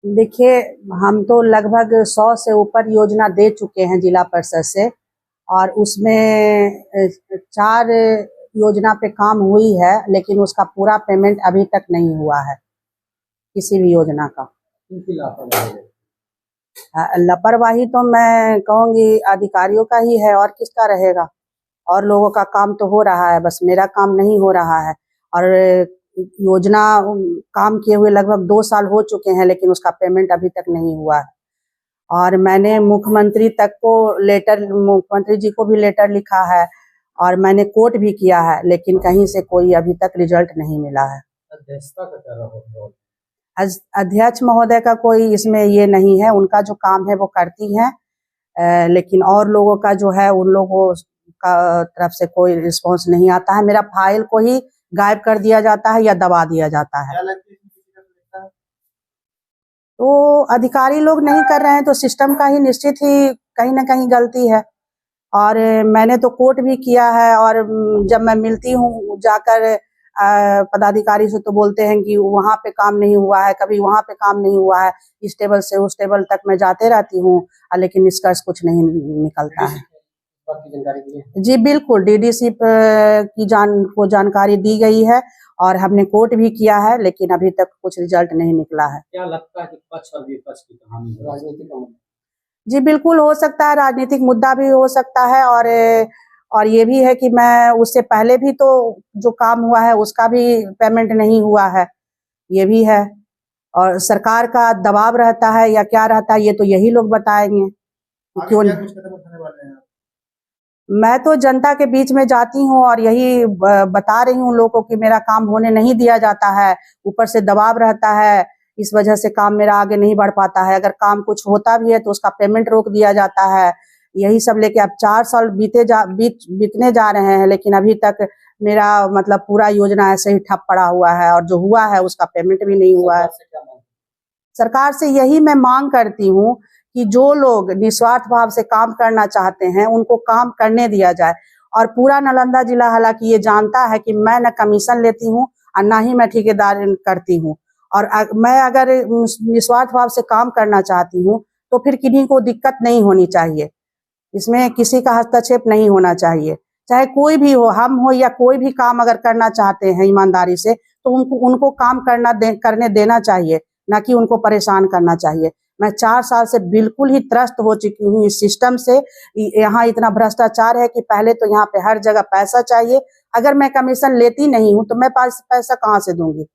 देखिए, हम तो लगभग 100 से ऊपर योजना दे चुके हैं जिला परिषद से, और उसमें 4 योजना पे काम हुई है, लेकिन उसका पूरा पेमेंट अभी तक नहीं हुआ है किसी भी योजना का। लापरवाही तो मैं कहूँगी अधिकारियों का ही है, और किसका रहेगा। और लोगों का काम तो हो रहा है, बस मेरा काम नहीं हो रहा है। और योजना काम किए हुए लगभग 2 साल हो चुके हैं, लेकिन उसका पेमेंट अभी तक नहीं हुआ है। और मैंने मुख्यमंत्री जी को भी लेटर लिखा है, और मैंने कोर्ट भी किया है, लेकिन कहीं से कोई अभी तक रिजल्ट नहीं मिला है। अध्यक्ष महोदय का कोई इसमें ये नहीं है, उनका जो काम है वो करती हैं, लेकिन और लोगों का जो है उन लोगों का तरफ से कोई रिस्पॉन्स नहीं आता है। मेरा फाइल को ही गायब कर दिया जाता है या दबा दिया जाता है। तो अधिकारी लोग नहीं कर रहे हैं तो सिस्टम का ही निश्चित ही कहीं ना कहीं गलती है। और मैंने तो कोर्ट भी किया है, और जब मैं मिलती हूँ जाकर पदाधिकारी से तो बोलते हैं कि वहाँ पे काम नहीं हुआ है, कभी वहाँ पे काम नहीं हुआ है। इस टेबल से उस टेबल तक मैं जाते रहती हूँ, लेकिन निष्कर्ष कुछ नहीं निकलता है। जी बिल्कुल, डीडीसी की जानकारी दी गई है, और हमने कोर्ट भी किया है, लेकिन अभी तक कुछ रिजल्ट नहीं निकला है। क्या लगता है कि पक्ष और विपक्ष की कहानी राजनीतिक? जी बिल्कुल हो सकता है, राजनीतिक मुद्दा भी हो सकता है। और ये भी है कि मैं उससे पहले भी तो जो काम हुआ है उसका भी पेमेंट नहीं हुआ है, ये भी है। और सरकार का दबाव रहता है या क्या रहता है, ये तो यही लोग बताएंगे क्यों नहीं। मैं तो जनता के बीच में जाती हूँ और यही बता रही हूँ लोगों को कि मेरा काम होने नहीं दिया जाता है, ऊपर से दबाव रहता है, इस वजह से काम मेरा आगे नहीं बढ़ पाता है। अगर काम कुछ होता भी है तो उसका पेमेंट रोक दिया जाता है। यही सब लेके अब 4 साल बीतने जा रहे हैं, लेकिन अभी तक मेरा मतलब पूरा योजना ऐसे ही ठप पड़ा हुआ है, और जो हुआ है उसका पेमेंट भी नहीं हुआ है। सरकार से यही मैं मांग करती हूँ कि जो लोग निस्वार्थ भाव से काम करना चाहते हैं उनको काम करने दिया जाए। और पूरा नालंदा जिला हालांकि ये जानता है कि मैं न कमीशन लेती हूँ और ना ही मैं ठेकेदार करती हूँ, और मैं अगर निस्वार्थ भाव से काम करना चाहती हूँ तो फिर किन्हीं को दिक्कत नहीं होनी चाहिए, इसमें किसी का हस्तक्षेप नहीं होना चाहिए। चाहे कोई भी हो, हम हो या कोई भी काम अगर करना चाहते हैं ईमानदारी से, तो उनको काम करने देना चाहिए, ना कि उनको परेशान करना चाहिए। मैं 4 साल से बिल्कुल ही त्रस्त हो चुकी हूँ इस सिस्टम से। यहाँ इतना भ्रष्टाचार है कि पहले तो यहाँ पे हर जगह पैसा चाहिए। अगर मैं कमीशन लेती नहीं हूँ तो मैं पैसा कहाँ से दूंगी,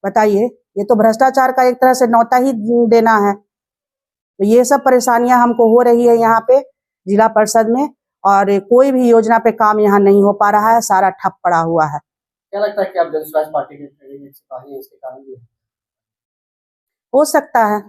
बताइए। ये तो भ्रष्टाचार का एक तरह से न्योता ही देना है। तो ये सब परेशानियां हमको हो रही है यहाँ पे जिला परिषद में, और कोई भी योजना पे काम यहाँ नहीं हो पा रहा है, सारा ठप पड़ा हुआ है। क्या लगता है कि आप जनसुराज पार्टी के सिपाही हैं, इसके कारण भी हो सकता है।